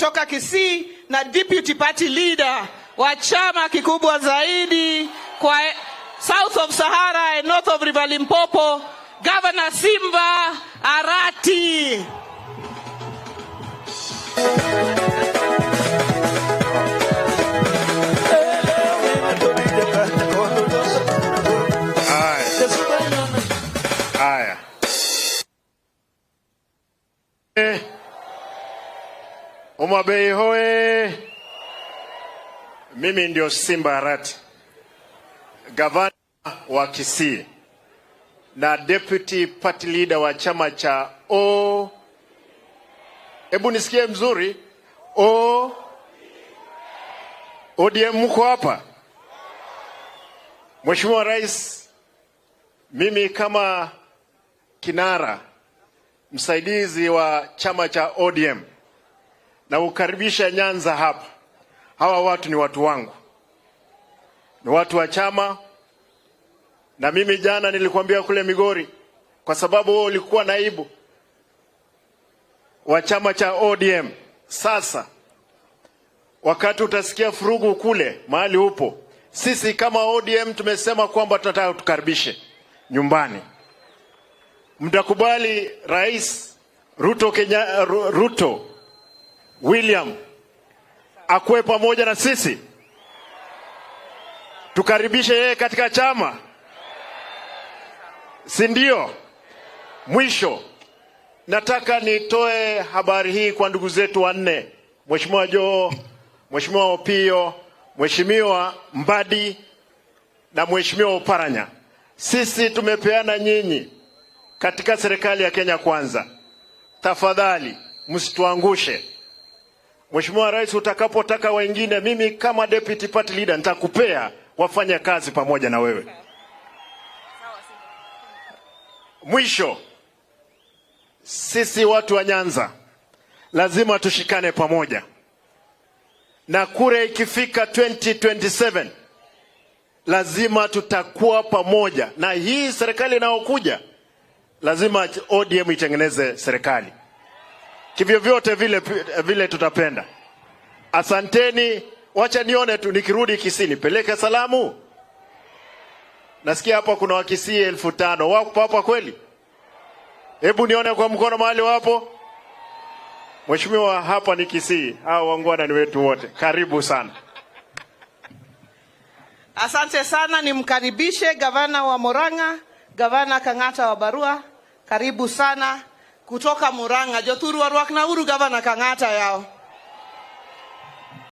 kutoka Kisii na deputy party leader wa chama kikubwa zaidi kwa South of Sahara and North of River Limpopo, Governor Simba Arati. Haya. Umabei hoe. Mimi ndio Simba Arati, gavana wa Kisii na deputy party leader wa chama cha Hebu nisikie mzuri. ODM, mko hapa? Mheshimiwa Rais, mimi kama kinara msaidizi wa chama cha ODM na ukaribisha Nyanza hapa. Hawa watu ni watu wangu, ni watu wa chama, na mimi jana nilikwambia kule Migori, kwa sababu wewe ulikuwa naibu wa chama cha ODM. Sasa wakati utasikia furugu kule mahali upo, sisi kama ODM tumesema kwamba tunataka tukaribishe nyumbani. Mtakubali Rais Ruto William akuwe pamoja na sisi, tukaribishe yeye katika chama, si ndio? Mwisho nataka nitoe habari hii kwa ndugu zetu wanne, Mheshimiwa Joho, Mheshimiwa Opiyo, Mheshimiwa Mbadi na Mheshimiwa Oparanya. Sisi tumepeana nyinyi katika serikali ya Kenya Kwanza. Tafadhali msituangushe. Mheshimiwa Rais, utakapotaka wengine, mimi kama deputy party leader nitakupea wafanye kazi pamoja na wewe. Mwisho, sisi watu wa Nyanza lazima tushikane pamoja, na kura ikifika 2027 lazima tutakuwa pamoja, na hii serikali inayokuja lazima ODM itengeneze serikali kivyo vyote vile tutapenda. Asanteni. Wacha nione tu nikirudi Kisii nipeleke salamu. Nasikia hapa kuna Wakisii 5,000 wako hapa kweli? Hebu nione kwa mkono mahali wapo. Mheshimiwa, hapa ni Kisii, hao wangwana ni wetu wote. Karibu sana. Asante sana, nimkaribishe gavana wa Murang'a, Gavana Kang'ata wa Barua. Karibu sana kutoka Murang'a. Jothuru warwak na uru gavana Kang'ata yao.